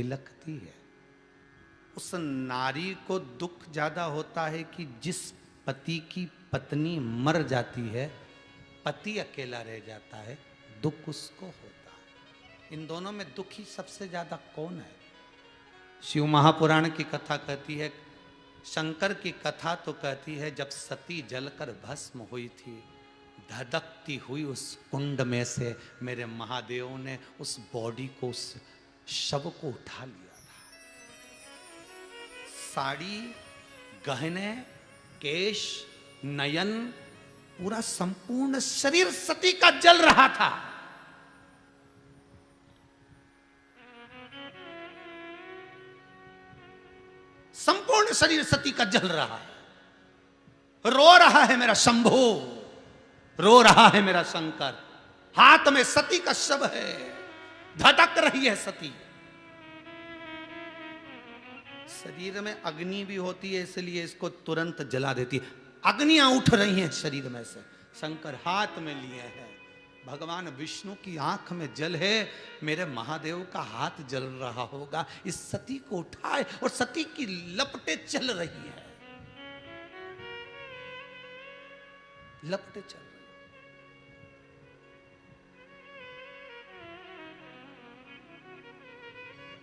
बिलखती है। उस नारी को दुख ज्यादा होता है कि जिस पति की पत्नी मर जाती है, पति अकेला रह जाता है, दुख उसको होता है। इन दोनों में दुखी सबसे ज्यादा कौन है? शिव महापुराण की कथा कहती है, शंकर की कथा तो कहती है जब सती जलकर भस्म हुई थी, धधकती हुई उस कुंड में से मेरे महादेव ने उस बॉडी को, उस शव को उठा लिया था। साड़ी, गहने, केश, नयन, पूरा संपूर्ण शरीर सती का जल रहा था। संपूर्ण शरीर सती का जल रहा है। रो रहा है मेरा शंभो, रो रहा है मेरा शंकर। हाथ में सती का शव है, धधक रही है सती। शरीर में अग्नि भी होती है, इसलिए इसको तुरंत जला देती है। अग्नियां उठ रही हैं शरीर में से, शंकर हाथ में लिए हैं। भगवान विष्णु की आंख में जल है, मेरे महादेव का हाथ जल रहा होगा। इस सती को उठाए और सती की लपटें चल रही है, लपटें चल रही।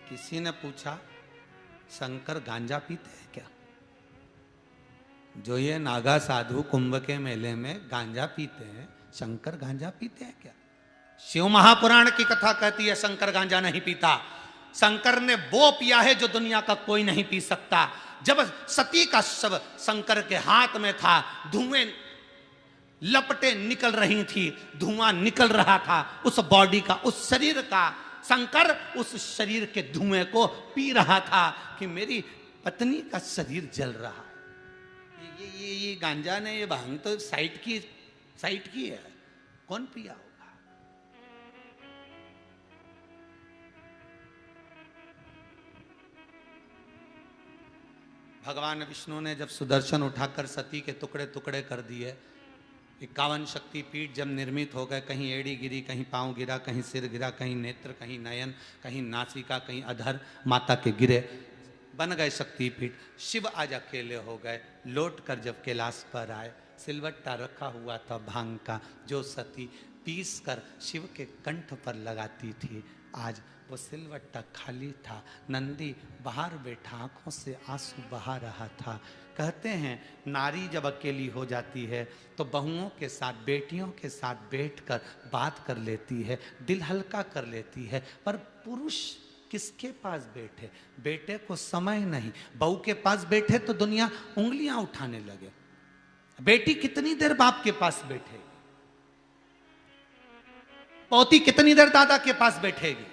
किसी ने पूछा, शंकर गांजा पीते हैं क्या? जो ये नागा साधु कुंभ के मेले में गांजा पीते हैं, शंकर गांजा पीते हैं क्या? शिव महापुराण की कथा कहती है शंकर गांजा नहीं पीता। शंकर ने वो पिया है जो दुनिया का कोई नहीं पी सकता। जब सती का शव शंकर के हाथ में था, धुएं लपटें निकल रही थी, धुआं निकल रहा था उस बॉडी का, उस शरीर का। शंकर उस शरीर के धुएं को पी रहा था कि मेरी पत्नी का शरीर जल रहा है। ये गांजा ने, ये भांग तो साइट की है, कौन पिया होगा? भगवान विष्णु ने जब सुदर्शन उठाकर सती के टुकड़े टुकड़े कर दिए, 51 शक्ति पीठ जब निर्मित हो गए, कहीं एड़ी गिरी, कहीं पांव गिरा, कहीं सिर गिरा, कहीं नेत्र, कहीं नयन, कहीं नासिका, कहीं अधर माता के गिरे, बन गए शक्ति पीठ। शिव आज अकेले हो गए। लौट कर जब कैलाश पर आए, सिलवट्टा रखा हुआ था भांग का, जो सती पीस कर शिव के कंठ पर लगाती थी, आज वो सिलवट्टा खाली था। नंदी बाहर बैठा आंखों से आंसू बहा रहा था। कहते हैं नारी जब अकेली हो जाती है तो बहुओं के साथ, बेटियों के साथ बैठकर बात कर लेती है, दिल हल्का कर लेती है। पर पुरुष किसके पास बैठे? बेटे को समय नहीं, बहू के पास बैठे तो दुनिया उंगलियां उठाने लगे। बेटी कितनी देर बाप के पास बैठेगी? पोती कितनी देर दादा के पास बैठेगी?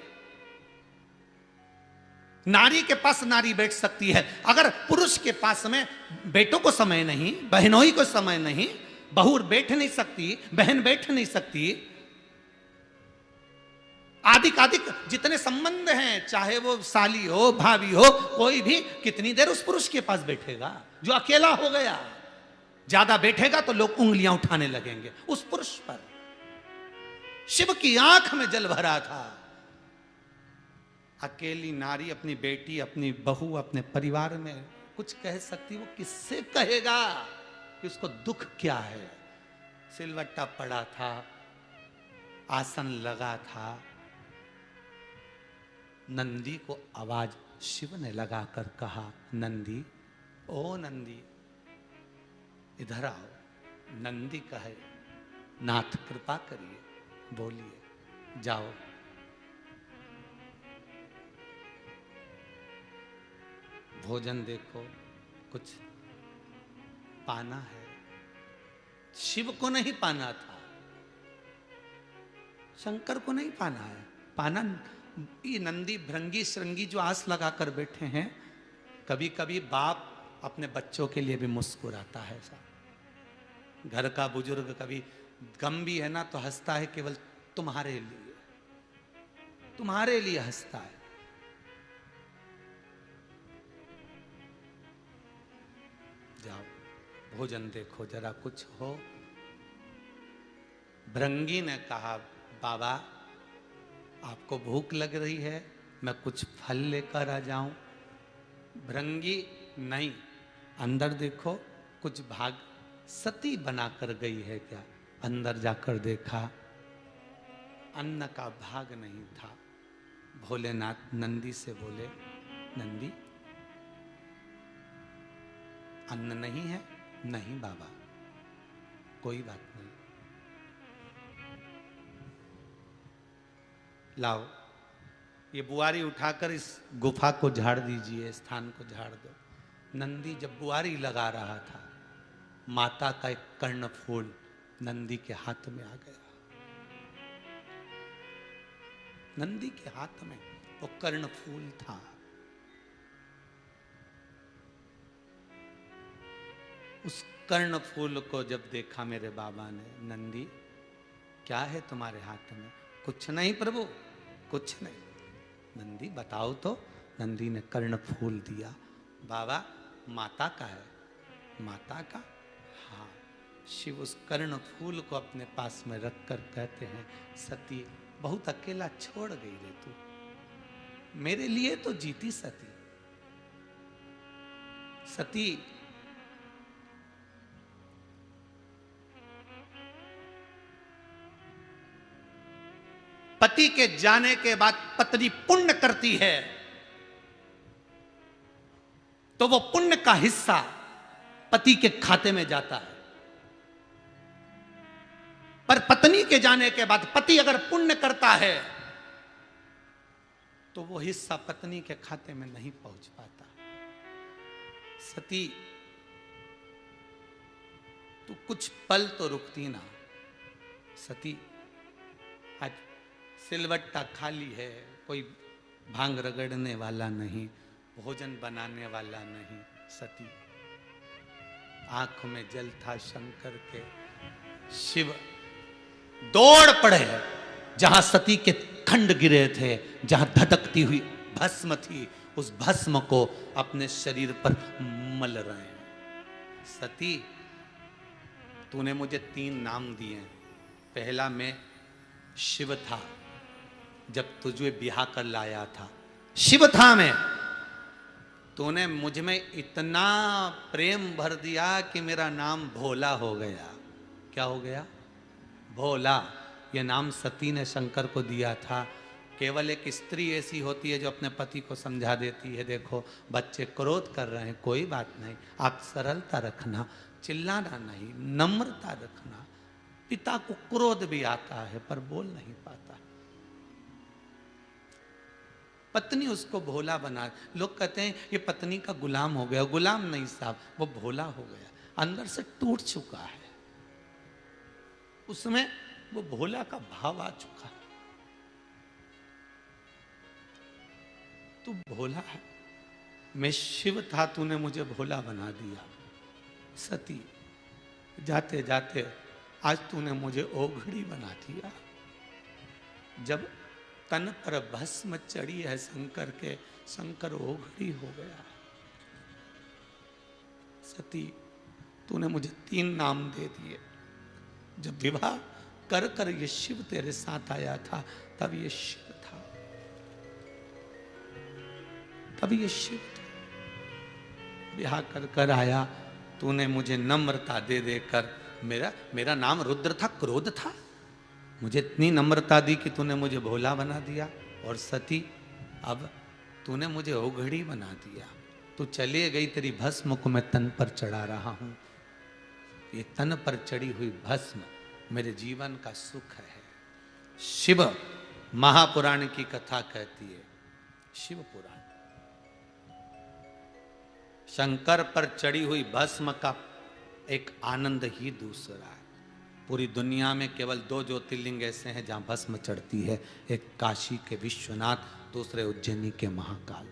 नारी के पास नारी बैठ सकती है। अगर पुरुष के पास में बेटों को समय नहीं, बहनों को समय नहीं, बहू बैठ नहीं सकती, बहन बैठ नहीं सकती, आदिक जितने संबंध हैं, चाहे वो साली हो, भाभी हो, कोई भी कितनी देर उस पुरुष के पास बैठेगा जो अकेला हो गया? ज्यादा बैठेगा तो लोग उंगलियां उठाने लगेंगे उस पुरुष पर। शिव की आंख में जल भरा था। अकेली नारी अपनी बेटी, अपनी बहू, अपने परिवार में कुछ कह सकती, वो किससे कहेगा कि उसको दुख क्या है? सिलवट्टा पड़ा था, आसन लगा था। नंदी को आवाज शिव ने लगाकर कहा, नंदी, ओ नंदी इधर आओ। नंदी कहे, नाथ कृपा करिए, बोलिए। जाओ। भोजन देखो, कुछ पाना है। शिव को नहीं पाना था, शंकर को नहीं पाना है। पाना ये नंदी भृंगी श्रृंगी जो आस लगाकर बैठे हैं, कभी कभी बाप अपने बच्चों के लिए भी मुस्कुराता है। साहब, घर का बुजुर्ग कभी गम भी है ना तो हंसता है, केवल तुम्हारे लिए, तुम्हारे लिए हंसता है। जाओ भोजन देखो जरा, कुछ हो। भृंगी ने कहा, बाबा आपको भूख लग रही है, मैं कुछ फल लेकर आ जाऊं? भृंगी नहीं, अंदर देखो कुछ भाग। सती बनाकर गई है क्या? अंदर जाकर देखा, अन्न का भाग नहीं था। भोलेनाथ नंदी से बोले, नंदी अन्न नहीं है? नहीं बाबा, कोई बात नहीं, लाओ ये बुआरी उठाकर इस गुफा को झाड़ दीजिए, स्थान को झाड़ दो। नंदी जब बुआरी लगा रहा था, माता का एक कर्णफूल नंदी के हाथ में आ गया। नंदी के हाथ में वो कर्णफूल था। उस कर्णफूल को जब देखा मेरे बाबा ने, नंदी क्या है तुम्हारे हाथ में? कुछ नहीं प्रभु, कुछ नहीं। नंदी बताओ तो। नंदी ने कर्णफूल दिया। बाबा माता का है? माता का? हाँ। शिव उस कर्णफूल को अपने पास में रखकर कहते हैं, सती बहुत अकेला छोड़ गई रे तू, मेरे लिए तो जीती सती। सती पति के जाने के बाद पत्नी पुण्य करती है तो वो पुण्य का हिस्सा पति के खाते में जाता है। पर पत्नी के जाने के बाद पति अगर पुण्य करता है तो वो हिस्सा पत्नी के खाते में नहीं पहुंच पाता। सती तू कुछ पल तो रुकती ना। सती आज सिलवट्टा खाली है, कोई भांग रगड़ने वाला नहीं, भोजन बनाने वाला नहीं। सती आंखों में जल था शंकर के। शिव दौड़ पड़े जहां सती के खंड गिरे थे, जहां धधकती हुई भस्म थी, उस भस्म को अपने शरीर पर मल रहे हैं। सती तूने मुझे 3 नाम दिए। पहला मैं शिव था, जब तुझे ब्याह कर लाया था शिव था मैं। तूने मुझ में इतना प्रेम भर दिया कि मेरा नाम भोला हो गया। क्या हो गया? भोला। यह नाम सती ने शंकर को दिया था। केवल एक स्त्री ऐसी होती है जो अपने पति को समझा देती है, देखो बच्चे क्रोध कर रहे हैं, कोई बात नहीं, आप सरलता रखना, चिल्लाना नहीं, नम्रता रखना। पिता को क्रोध भी आता है पर बोल नहीं पाता। पत्नी उसको भोला बना। लोग कहते हैं ये पत्नी का गुलाम हो गया। गुलाम नहीं साहब, वो भोला हो गया, अंदर से टूट चुका है, उसमें वो भोला का भाव आ चुका है। तू भोला है, मैं शिव था, तूने मुझे भोला बना दिया। सती जाते जाते आज तूने मुझे ओघड़ी बना दिया। जब तन पर भस्म चढ़ी है शंकर के, शंकर ओघड़ी हो गया। सती तूने मुझे 3 नाम दे दिए। जब विवाह कर कर ये शिव तेरे साथ आया था, तब ये शिव था, तब ये शिव था। विवाह कर कर आया, तूने मुझे नम्रता दे देकर, मेरा नाम रुद्र था, क्रोध था, मुझे इतनी नम्रता दी कि तूने मुझे भोला बना दिया। और सती अब तूने मुझे ओघड़ी बना दिया। तू चली गई, तेरी भस्म को मैं तन पर चढ़ा रहा हूं। ये तन पर चढ़ी हुई भस्म मेरे जीवन का सुख है। शिव महापुराण की कथा कहती है, शिव पुराण। शंकर पर चढ़ी हुई भस्म का एक आनंद ही दूसरा है। पूरी दुनिया में केवल 2 ज्योतिर्लिंग ऐसे हैं जहां भस्म चढ़ती है, एक काशी के विश्वनाथ, दूसरे उज्जैनी के महाकाल।